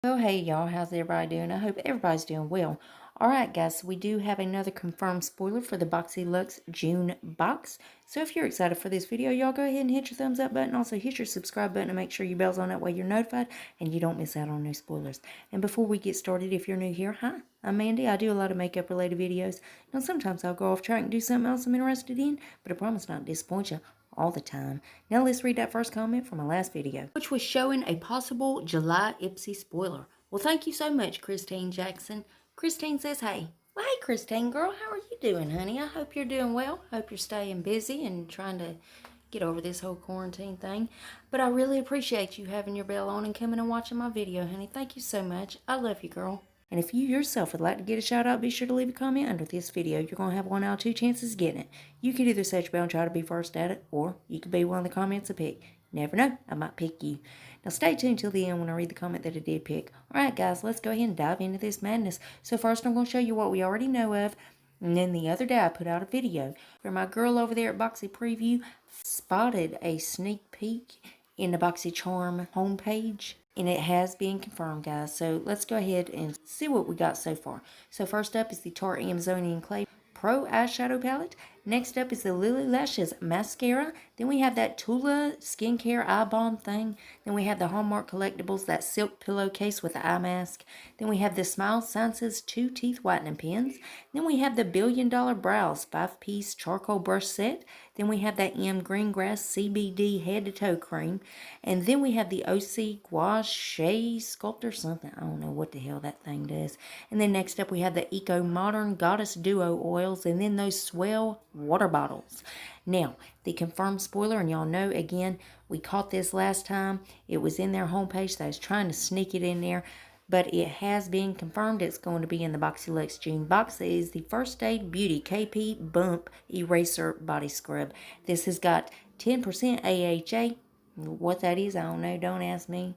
Well, hey y'all, how's everybody doing? I hope everybody's doing well. Alright guys, so we do have another confirmed spoiler for the BoxyLuxe June box. So if you're excited for this video, y'all go ahead and hit your thumbs up button. Also hit your subscribe button to make sure your bell's on, that way you're notified and you don't miss out on no spoilers. And before we get started, if you're new here, hi, I'm Mandy. I do a lot of makeup related videos. Now sometimes I'll go off track and do something else I'm interested in, but I promise not to disappoint you all the time. Now let's read that first comment from my last video, which was showing a possible July Ipsy spoiler. Well, thank you so much, Christine Jackson. Christine says, hey. Well, hey, Christine, girl, how are you doing, honey? I hope you're doing well. Hope you're staying busy and trying to get over this whole quarantine thing. But I really appreciate you having your bell on and coming and watching my video, honey. Thank you so much. I love you, girl. And if you yourself would like to get a shout out, be sure to leave a comment under this video. You're going to have 1 out of 2 chances of getting it. You could either set your bell and try to be first at it, or you could be one of the comments I pick. Never know, I might pick you. Now stay tuned till the end when I read the comment that I did pick. Alright guys, let's go ahead and dive into this madness. So first I'm going to show you what we already know of. And then the other day I put out a video where my girl over there at Boxy Preview spotted a sneak peek in the BoxyCharm homepage. And it has been confirmed, guys. So let's go ahead and see what we got so far. So first up is the Tarte Amazonian Clay Pro Eyeshadow Palette. Next up is the Lily Lashes Mascara. Then we have that Tula Skincare Eye Balm thing. Then we have the Hallmark Collectibles, that silk pillowcase with the eye mask. Then we have the Smile Sciences 2 teeth whitening pens. Then we have the Billion Dollar Brows 5-piece charcoal brush set. Then we have that Greengrass CBD head to toe cream. And then we have the OC Gouache Sculptor something. I don't know what the hell that thing does. And then next up we have the Eco Modern Goddess Duo oils. And then those Swell water bottles. Now, the confirmed spoiler, and y'all know, again, we caught this last time. It was in their homepage, so I was trying to sneak it in there. But it has been confirmed it's going to be in the BoxyLuxe June box. It is the First Aid Beauty KP Bump Eraser Body Scrub. This has got 10% AHA. What that is, I don't know. Don't ask me.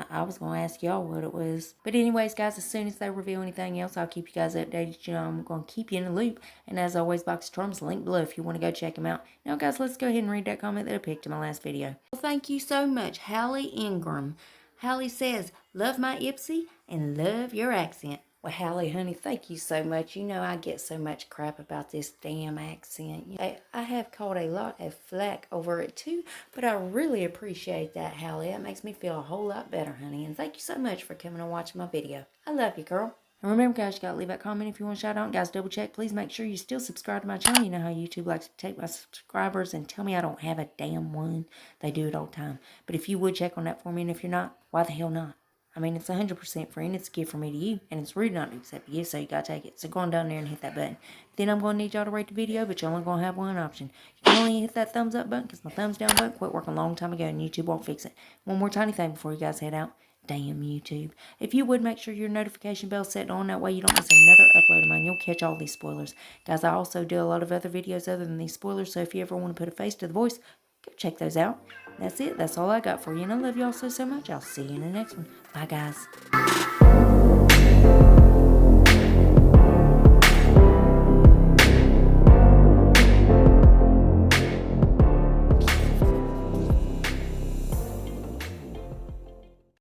I was going to ask y'all what it was. But anyways, guys, as soon as they reveal anything else, I'll keep you guys updated. You know, I'm going to keep you in the loop. And as always, BoxyCharm's linked below if you want to go check them out. Now, guys, let's go ahead and read that comment that I picked in my last video. Well, thank you so much, Hallie Ingram. Hallie says, love my Ipsy and love your accent. Well, Hallie, honey, thank you so much. You know I get so much crap about this damn accent. I have caught a lot of flack over it too, but I really appreciate that, Hallie. That makes me feel a whole lot better, honey. And thank you so much for coming and watching my video. I love you, girl. And remember, guys, you got to leave that comment if you want to shout out. Guys, double check. Please make sure you still subscribe to my channel. You know how YouTube likes to take my subscribers and tell me I don't have a damn one. They do it all the time. But if you would check on that for me, and if you're not, why the hell not? I mean, it's 100% free, and it's a gift from me to you, and it's rude not to accept a gift, so you gotta take it. So go on down there and hit that button. Then I'm gonna need y'all to rate the video, but you're only gonna have one option. You can only hit that thumbs up button, because my thumbs down button quit working a long time ago, and YouTube won't fix it. One more tiny thing before you guys head out. Damn YouTube. If you would, make sure your notification bell set on, that way you don't miss another upload of mine. You'll catch all these spoilers. Guys, I also do a lot of other videos other than these spoilers, so if you ever want to put a face to the voice, go check those out. That's it. That's all I got for you. And I love y'all so much. I'll see you in the next one. Bye, guys.